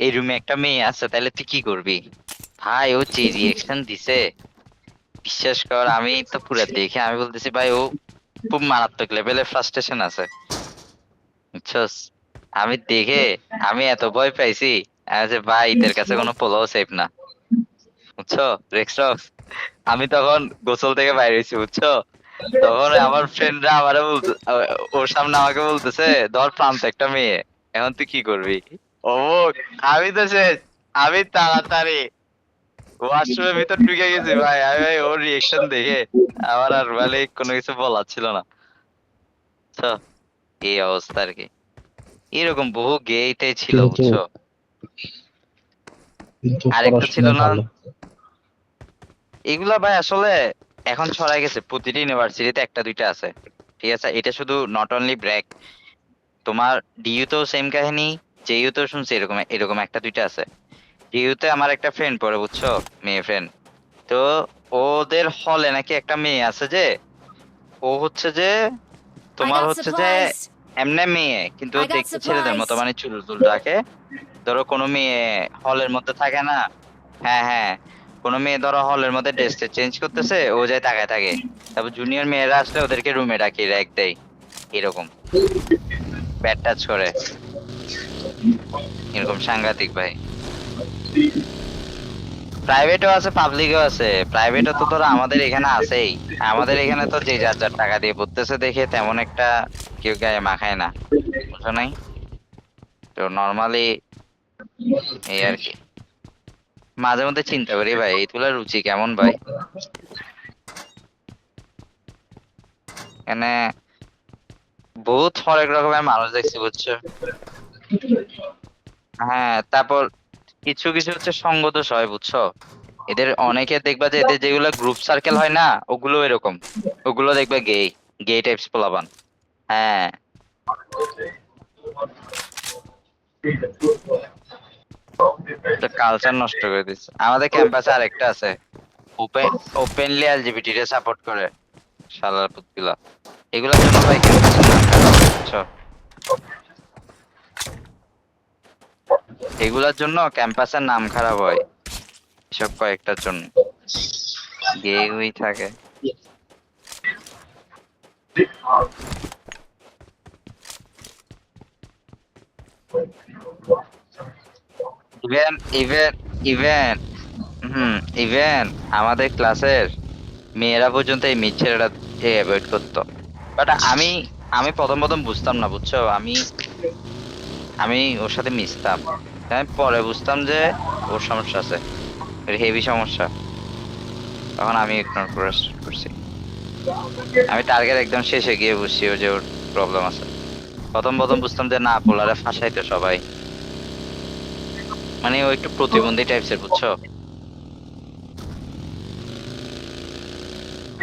এই রুমে একটা মেয়ে আছে, তাহলে তুই কি করবি? ভাই ও যে রিয়েকশন দিছে, বিশ্বাস কর আমি তো পুরো দেখে আমি বলতেছি ভাই ও খুব মারাত্মক লেভেলের ফ্রাস্ট্রেশন আছে, বুঝছস? আমি দেখে আমি এত ভয় পাইছি, আমি যে ভাই এদের কাছে কোনো পোলাও সেফ না, বুঝছো? রেক্সরক্স, আমি তখন গোসল থেকে বাইরে হয়েছি, বুঝছো? তখন আমার ফ্রেন্ডরা আমারে বলতে, ওর সামনে আমাকে বলতেছে ধর প্রান্ত একটা মেয়ে, এখন তুই কি করবি? ও, আমি তো শেষ। আমি তাড়াতাড়ি ওয়াশরুমের ভিতর ঢুকে গেছি ভাই, আমি ভাই ওর রিয়েকশন দেখে আমার আর মানে কোনো কিছু বলার ছিল না। তো এই অবস্থা আর কি, এরকম বহু গেইটাই ছিল, কিন্তু বুঝছো? কিন্তু আরেকটা ছিল পড়াশোনায় না, ভালো। এগুলা ভাই আসলে এখন ছড়াই গেছে, প্রতিটি ইউনিভার্সিটিতে একটা দুইটা আছে, ঠিক আছে? এটা শুধু নট অনলি ব্র্যাক, তোমার ডিইউ তেও সেম কাহিনী, জেইউ তেও শুনছি এরকম এরকম একটা দুইটা আছে। ডিইউ তে আমার একটা ফ্রেন্ড পড়ে, বুঝছো, মেয়ে ফ্রেন্ড। তো ওদের হলে নাকি একটা মেয়ে আছে যে, ও হচ্ছে যে I তোমার got হচ্ছে যে supplies. এমনে মেয়ে, কিন্তু ও I got দেখতে ছেলেদের মতো, supplies. মানে চুল টুল রাখে। ধরো কোনো মেয়ে হলের মধ্যে থাকে না, হ্যাঁ হ্যাঁ, কোনো মেয়ে ধরো হলের মধ্যে ড্রেসটা চেঞ্জ করতেছে, ও যায় তাকায় থাকে, তারপর জুনিয়র মেয়েরা আসলে ওদেরকে রুমে ডাকি র্যাক দেয়, এরকম ব্যাট টাচ করে, এরকম সাংঘাতিক ভাই। প্রাইভেটও আছে পাবলিকও আছে, প্রাইভেটও তো ধরো আমাদের এখানে আছেই। আমাদের এখানে তো যে যার যার টাকা দিয়ে পড়তেছে দেখে তেমন একটা কেউ গায়ে মাখায় না, বুঝো নাই? তো নর্মালি এই আর কি, মাঝে মধ্যে চিন্তা করি ভাই এইগুলা রুচি কেমন ভাই, এখানে বহুত হরেক রকমের মানুষ দেখছি, বুঝছো? হ্যাঁ, তারপর কিছু কিছু হচ্ছে সঙ্গ দোষ হয়, বুঝছো? এদের অনেকে দেখবা যে এদের যেগুলো গ্রুপ সার্কেল হয় না, ওগুলো এরকম, ওগুলো দেখবে গে, গে টাইপস পোলাপান। হ্যাঁ, কালচার নষ্ট করে দিচ্ছে। আমাদের ক্যাম্পাসে আরেকটা আছে, ওপেন ওপেনলি এলজিবিটি রে সাপোর্ট করে, শালার পুতগুলা। এগুলার জন্য ভাই ক্যাম্পাসের নাম খারাপ হয়, বুঝছো? এগুলার জন্য ক্যাম্পাসের নাম খারাপ হয়, এসব কয়েকটার জন্য গে হই থাকে। ইভেন ইভেন ইভেন হুম, ইভেন আমাদের ক্লাসের মেয়েরা পর্যন্ত এই মিথ্যেটা অ্যাভয়েড করতো। বাট আমি প্রথম প্রথম বুঝতাম না, বুঝছো? আমি আমি ওর সাথে মিশতাম, আমি পরে বুঝতাম যে ওর সমস্যা আছে, হেভি সমস্যা। তখন আমি ইগনোর করা start করছি। আমি টার্গেট একদম শেষে গিয়ে বুঝছি যে ওর প্রবলেম আছে। প্রথম প্রথম বুঝতাম যে না, পোলারে ফাঁসাইতো সবাই, মানে ও একটু প্রতিবন্ধী টাইপসের, বুঝছো?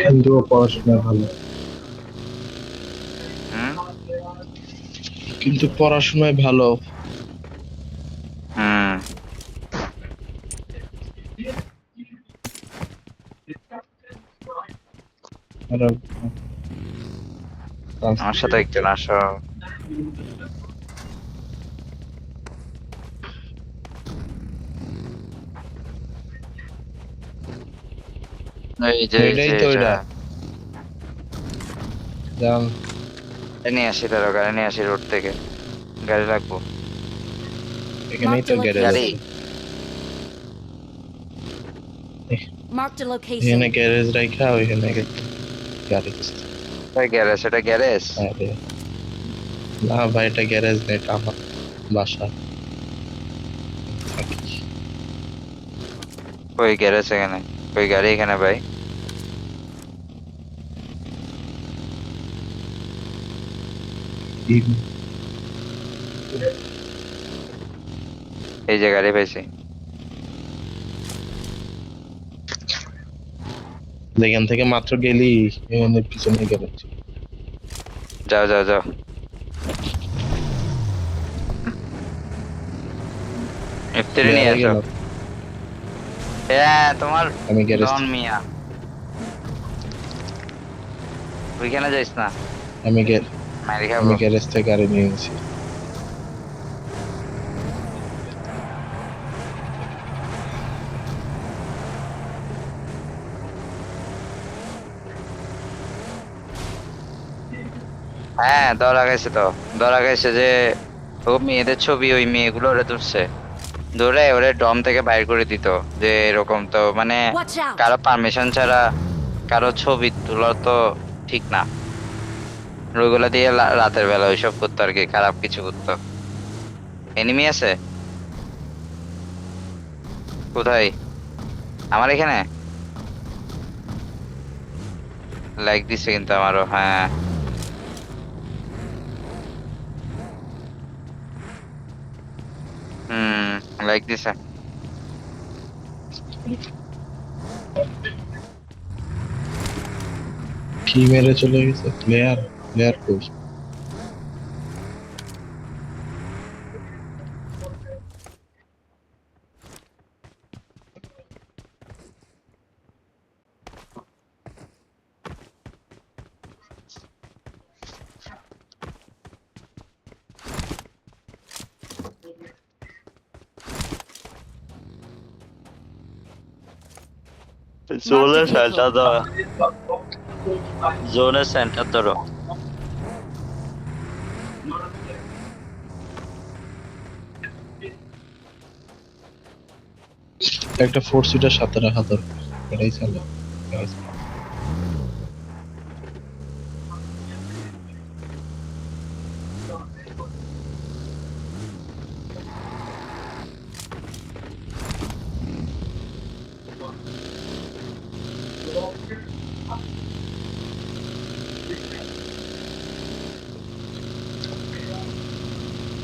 কিন্তু ও পড়াশোনায় ভালো। হুম কিন্তু পড়াশোনায় ভালো। হুম, আর আমার সাথে একজন আসো। এই এটাই যে তো এটা, এটা। জান, গাড়ি নিয়ে আসি, ধরো গাড়ি নিয়ে আসি রোড থেকে, গাড়ি রাখবো। এখানেই Marked তো a গ্যারেজ গাড়ি, আছে। location. Marked a এখানে location. গ্যারেজ রাখা, ওইখানে গ্যারেজ। গ্যারেজ, এটা গ্যারেজ। আরে না ভাই, এটা গ্যারেজ না, এটা আমার বাসা থাকি। ওই গ্যারেজ এখানে, ওই গাড়ি এখানে ভাই। এই যে গাড়ি পাইছি। যেখান থেকে মাত্র গেলি, এখানে পিছনে গ্যারেজ। যাও যাও যাও, ইফতারি নিয়ে হয়ে আসো। গেল। হ্যাঁ তোমার আমি গ্যারেজ ডন মিয়া, ওইখানে যাইস না, আমি মারি আমি খাবো। গ্যারেজ থেকে গাড়ি নিয়ে গেছি। হ্যাঁ ধরা গেছে যে ও মেয়েদের ছবি, ওই মেয়েগুলো ওরে ধরছে, ধরে ওরে ডম থেকে বাইর করে দিত। যে এরকম তো মানে Watch out! কারো পারমিশন ছাড়া কারো ছবি তোলা তো ঠিক না। ওইগুলা দিয়ে রাতের বেলা ওইসব করতো আর কি, খারাপ কিছু করতো। এনিমি আছে কোথায়? আমার এখানে লাইক দিছে কিন্তু আমারও, হ্যাঁ। হুম, লাইক দিছে। কি মেরে চলে গেছে প্লেয়ার, প্লেয়ার কোচ। জোনের সেন্টার ধরো, জোনের সেন্টার ধরো। একটা 4 সিটার সাথে রাখা দরকার, এটাই চলে।